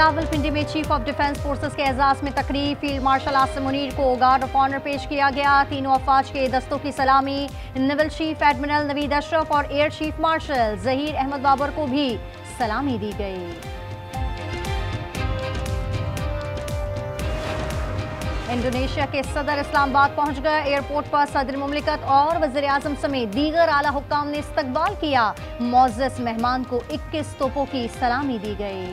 रावलपिंडी में chief of defence forces के एजाज में तकरीब। फील्ड मार्शल आसिम मुनीर को गार्ड ऑफ ऑनर पेश किया गया। तीनों अफवाज के दस्तों की सलामी। Naval chief admiral Naveed Ashraf और air chief marshal Zaheer Ahmed Babar को भी सलामी दी गई। इंडोनेशिया के सदर इस्लामाबाद पहुंच गए। एयरपोर्ट पर सदर मुमलिकत और वज़ीर आज़म समेत दीगर आला हुक्काम ने इस्तकबाल किया। मोअज़्ज़ज़ मेहमान को 21 तोपों की सलामी दी गई।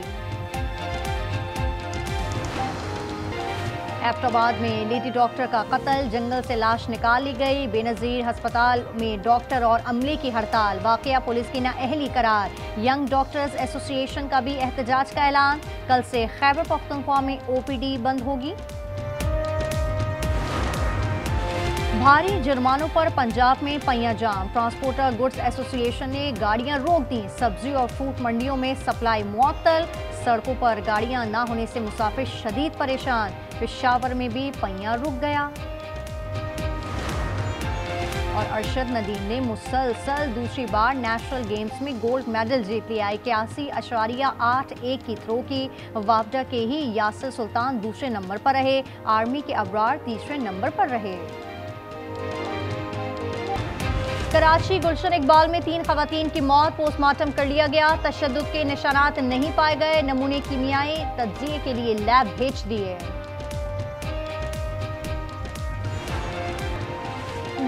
एबटाबाद में लेडी डॉक्टर का कत्ल, जंगल से लाश निकाल ली गई। बेनज़ीर अस्पताल में डॉक्टर और अमले की हड़ताल, वाक़या पुलिस की नाअहली करार। यंग डॉक्टर्स एसोसिएशन का भी एहतजाज का ऐलान। कल से खैबर पख्तूनख्वा में OPD बंद होगी। भारी जुर्मानों पर पंजाब में पहिया जाम। ट्रांसपोर्टर गुड्स एसोसिएशन ने गाड़ियां रोक दी। सब्जी और फ्रूट मंडियों में सप्लाई मुअत्तल। सड़कों पर गाड़ियां ना होने से मुसाफिर शदीद परेशान। पेशावर में भी पहिया रुक गया। और अरशद नदीम ने मुसलसल दूसरी बार नेशनल गेम्स में गोल्ड मेडल जीत लिया। 81.81 की थ्रो की। वापडा के ही यासिर सुल्तान दूसरे नंबर पर रहे। आर्मी के अबरार तीसरे नंबर पर रहे। कराची गुलशन इकबाल में 3 खवातीन की मौत, पोस्टमार्टम कर लिया गया। तशद्दुद के निशानात नहीं पाए गए। नमूने कीमियाई तज्जिए के लिए लैब भेज दिए।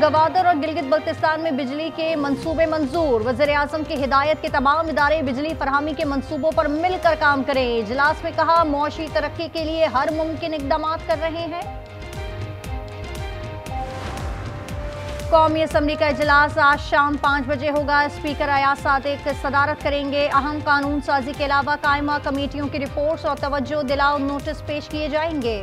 गवादर और गिलगित बल्तिस्तान में बिजली के मंसूबे मंजूर। वज़ीर आज़म की हिदायत के तमाम इदारे बिजली फरहमी के मंसूबों पर मिलकर काम करें। इजलास में कहा, मुआशी तरक्की के लिए हर मुमकिन इक़दाम कर रहे हैं। कौमी असम्बली का इजलास आज शाम 5 बजे होगा। स्पीकर अयाज सादिक सदारत करेंगे। अहम कानून साजी के अलावा कायमा कमेटियों की रिपोर्ट्स और तवज्जो दिलाओ नोटिस पेश किए जाएंगे।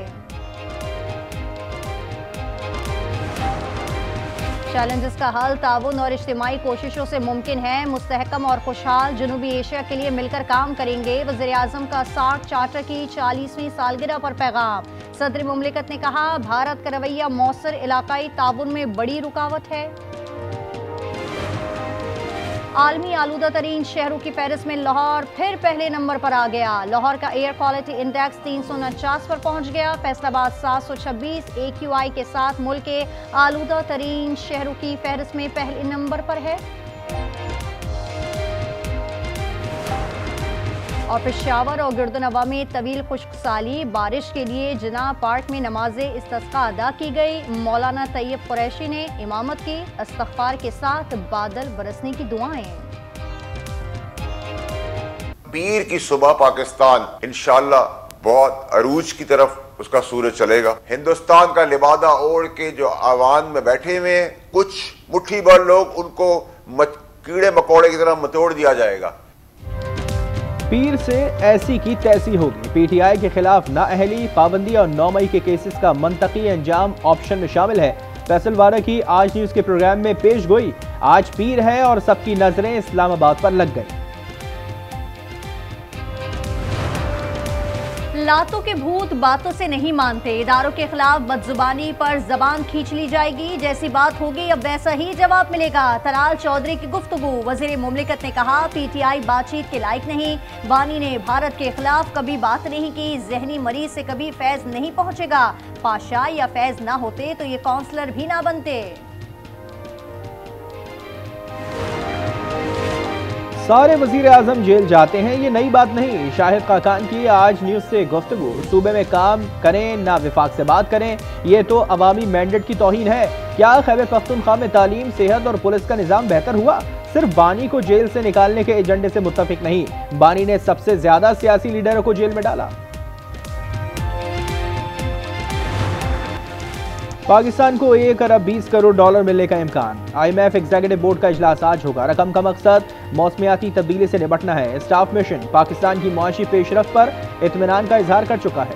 चैलेंजेस का हल ताउन और इज्तिमाई कोशिशों से मुमकिन है। मुस्तहकम और खुशहाल जनूबी एशिया के लिए मिलकर काम करेंगे। वज़ीर आज़म का सार्क चार्टर की 40वीं सालगिरह पर पैगाम। सदर मुमलिकत ने कहा, भारत का रवैया मौसर इलाकाई ताउन में बड़ी रुकावट है। आलमी आलूदा तरीन शहरों की फहरिस्त में लाहौर फिर पहले नंबर पर आ गया। लाहौर का एयर क्वालिटी इंडेक्स 349 पर पहुंच गया। फैसलाबाद 726 AQI के साथ मुल्क के आलूदा तरीन शहरों की फहरिस्त में पहले नंबर पर है। और पेशावर और गिरदनवा में तवील खुश्क साली, बारिश के लिए जिना पार्क में नमाज़े इस्तिस्का अदा की गई। मौलाना तैयब कुरैशी ने इमामत की। इस्तग़फ़ार के साथ बादल बरसने की दुआएं। पीर की सुबह पाकिस्तान इंशाअल्लाह बहुत अरूज की तरफ उसका सूरज चलेगा। हिंदुस्तान का लिबादा ओढ़ के जो आवाम में बैठे हुए हैं, कुछ मुट्ठी भर लोग, उनको कीड़े मकोड़े की तरह मतोड़ दिया जाएगा। पीर से ऐसी की तैसी होगी। PTI के खिलाफ नाअहली, पाबंदी और 9 मई के केसेस का मंतकी अंजाम ऑप्शन में शामिल है। फैसल वारा की आज न्यूज के प्रोग्राम में पेश गोई। आज पीर है और सबकी नजरें इस्लामाबाद पर लग गई। लातों के भूत बातों से नहीं मानते। इदारों के खिलाफ बदजुबानी पर जबान खींच ली जाएगी। जैसी बात होगी अब वैसा ही जवाब मिलेगा। तलाल चौधरी की गुफ्तगू। वज़ीर मुमलिकत ने कहा, PTI बातचीत के लायक नहीं। बानी ने भारत के खिलाफ कभी बात नहीं की। जहनी मरीज से कभी फैज नहीं पहुंचेगा। पाशा या फैज ना होते तो ये काउंसलर भी ना बनते। सारे वजीर आजम जेल जाते हैं, ये नई बात नहीं। शाहिद खाकान की आज न्यूज से गुफ्तगू। सूबे में काम करें ना विफाक से बात करें, ये तो अवामी मैंडेट की तौहीन है। क्या खैबर पख्तूनख्वा में तालीम, सेहत और पुलिस का निजाम बेहतर हुआ? सिर्फ बानी को जेल से निकालने के एजेंडे से मुत्तफिक नहीं, बानी ने सबसे ज्यादा सियासी लीडरों को जेल में डाला। पाकिस्तान को 1 अरब 20 करोड़ डॉलर मिलने का इम्कान। IMF एग्जीक्यूटिव बोर्ड का इजलास आज होगा। रकम का मकसद मौसमियाती तब्दीली से निपटना है। स्टाफ मिशन पाकिस्तान की मुआशी पेशरफ्त पर इत्मीनान का इजहार कर चुका है।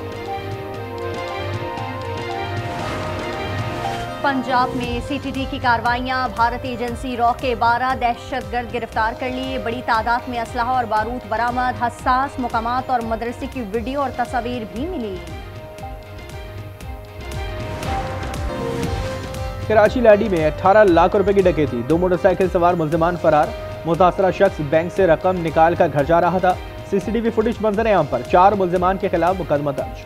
पंजाब में CTD की कार्रवाइयां। भारतीय एजेंसी रॉ के 12 दहशतगर्द गिरफ्तार कर लिए। बड़ी तादाद में असलहा और बारूद बरामद। हसास मुकामात और मदरसे की वीडियो और तस्वीर भी मिली। कराची लाडी में 18 लाख रुपए की डकैती। 2 मोटरसाइकिल सवार मुल्जिमान फरार। मुतासरा शख्स बैंक से रकम निकाल कर घर जा रहा था। CCTV फुटेज मंजर आम पर 4 मुल्जिमान के खिलाफ मुकदमा दर्ज।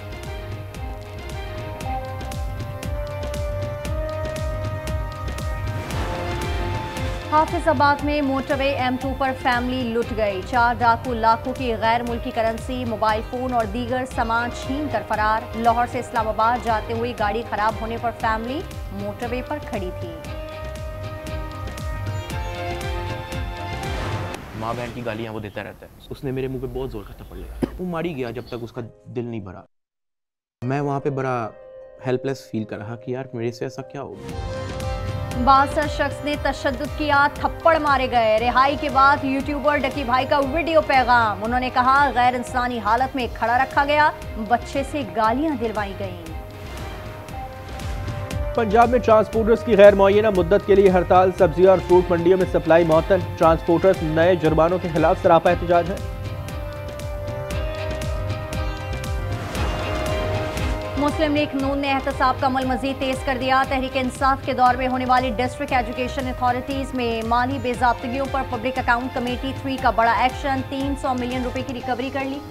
हाफिजाबाद में मोटरवे M2 पर फैमिली लुट गई। 4 डाकू लाखों की गैर मुल्की करेंसी, मोबाइल फोन और दीगर सामान छीन कर फरार। लाहौर से इस्लामाबाद जाते हुए गाड़ी खराब होने पर फैमिली मोटरवे पर खड़ी थी। माँ बहन की गालियां वो देता रहता है। उसने मेरे मुंह पे बहुत जोर का थप्पड़ लिया। वो मार ही गया जब तक उसका दिल नहीं भरा। मैं वहाँ पे बड़ा हेल्पलेस फील कर रहा कि यार मेरे से ऐसा क्या हो गया। 62 शख्स ने तशद्दुद किया, थप्पड़ मारे गए। रिहाई के बाद यूट्यूबर डकी भाई का वीडियो पैगाम। उन्होंने कहा गैर इंसानी हालत में खड़ा रखा गया, बच्चे से गालियां दिलवाई गईं। पंजाब में ट्रांसपोर्टर्स की गैर मुअय्यना मुद्दत के लिए हड़ताल। सब्जी और फ्रूट मंडियों में सप्लाई मुअत्तल। ट्रांसपोर्टर्स नए जुर्मानों के खिलाफ सरापा एहतजाज है। मुस्लिम लीग नून ने एहतसाब का अमल मजीद तेज कर दिया। तहरीक इंसाफ के दौर में होने वाली डिस्ट्रिक्ट एजुकेशन अथॉरिटीज में माली बेजाब्तगियों पर पब्लिक अकाउंट कमेटी 3 का बड़ा एक्शन। 300 मिलियन रुपए की रिकवरी कर ली।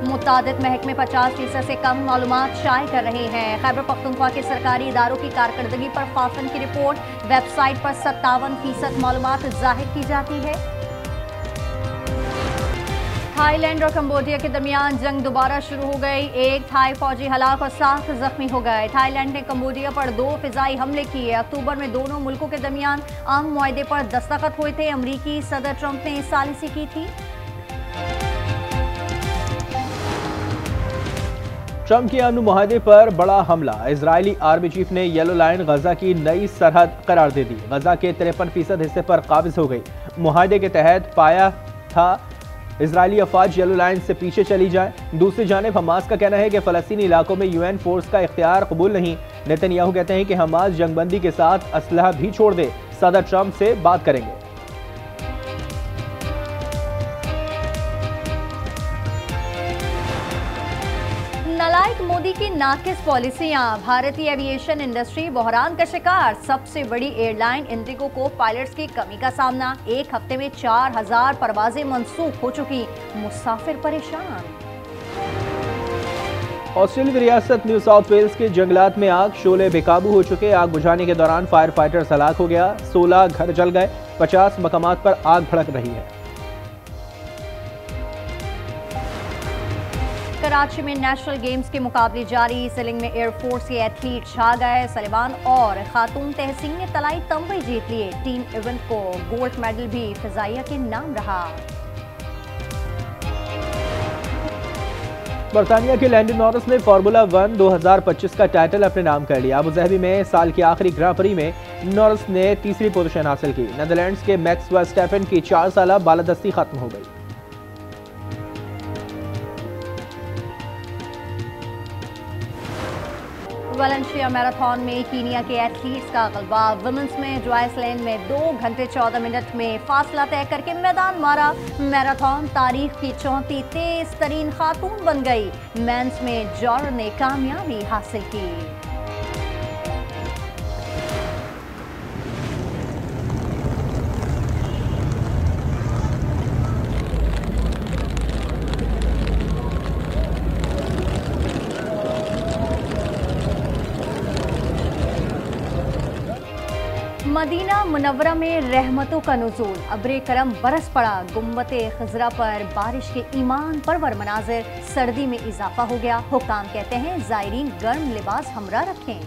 मुतादिद महकमे 50% से कम मालूमात शाये कर रहे हैं। खैबर पख्तूनख्वा के सरकारी इदारों की कारकर्दगी पर फाफन की रिपोर्ट। वेबसाइट पर 57% मालूमात जाहिर की जाती है। थाईलैंड और कंबोडिया के दरमियान जंग दोबारा शुरू हो गई। एक थाई फौजी हलाक और 7 जख्मी हो गए। थाईलैंड ने कंबोडिया पर 2 फिजाई हमले किए। अक्टूबर में दोनों मुल्कों के दरमियान आम मुआहदे पर दस्तखत हुए थे। अमरीकी सदर ट्रंप ने सालिसी की थी। ट्रंप के अमन मुआहदे पर बड़ा हमला। इजरायली आर्मी चीफ ने येलो लाइन गजा की नई सरहद करार दे दी। गजा के 53% हिस्से पर काबिज हो गई। मुआहदे के तहत पाया था इजरायली अफवाज येलो लाइन से पीछे चली जाए। दूसरी जानिब हमास का कहना है कि फलस्तीनी इलाकों में UN फोर्स का इख्तियार कबूल नहीं। नेतन्याहू कहते हैं कि हमास जंगबंदी के साथ असलहा भी छोड़ दे। सदर ट्रंप से बात करेंगे। नालायक मोदी की नाकिस पॉलिसियां। भारतीय एविएशन इंडस्ट्री बहरान का शिकार। सबसे बड़ी एयरलाइन इंडिगो को पायलट्स की कमी का सामना। एक हफ्ते में 4000 परवाजें मनसूख हो चुकी। मुसाफिर परेशान। ऑस्ट्रेलियाई रियासत न्यू साउथ वेल्स के जंगलात में आग। शोले बेकाबू हो चुके। आग बुझाने के दौरान फायर फाइटर्स हलाक हो गया। 16 घर जल गए। 50 मकामात पर आग भड़क रही है। कराची में नेशनल गेम्स के मुकाबले जारी। सेलिंग में एयरफोर्स के एथलीट छा गए। सलेमान और खातून तहसीन ने तलाई तमगे जीत लिए। टीम इवेंट को गोल्ड मेडल भी फिजाइया के नाम रहा। बरतानिया के लैंडन नॉरिस ने फार्मूला 1 2025 का टाइटल अपने नाम कर लिया। अबू धाबी में साल के आखिरी ग्रां प्री में नॉरिस ने तीसरी पोजीशन हासिल की। नीदरलैंड्स के मैक्स वर्स्टैपेन की 4 साला बालादस्ती खत्म हो गई। वालेंसिया मैराथन में कीनिया के एथलीट्स का गलबा। वुमेन्स में जॉयसलैंड में 2 घंटे 14 मिनट में फासला तय करके मैदान मारा। मैराथन तारीख की 34 तेज तरीन खातून बन गई। मेंस में जॉर्डन ने कामयाबी हासिल की। मदीना मुनव्वरा में रहमतों का नुज़ूल। अब्रे करम बरस पड़ा। गुम्बते खजरा पर बारिश के ईमान परवर मनाजिर। सर्दी में इजाफा हो गया। हुक्काम कहते हैं ज़ायरीन गर्म लिबास हमरा रखें।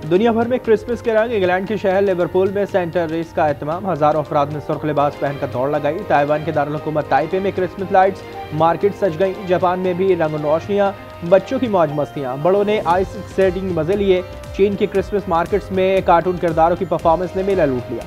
दुनिया भर में क्रिसमस के रंग। इंग्लैंड के शहर लिवरपूल में सेंटर रेस का एहतमाम। हजारों अफराद ने सुर्ख लिबास पहनकर दौड़ लगाई। ताइवान के दारुल हुकूमत ताइपे में क्रिसमस लाइट्स। मार्केट सज गई। जापान में भी रंग रोशनियां। बच्चों की मौज मस्तियां। बड़ों ने आइस स्केटिंग मजे लिए। चीन की क्रिसमस मार्केट्स में कार्टून किरदारों की परफॉर्मेंस ने मेला लूट लिया।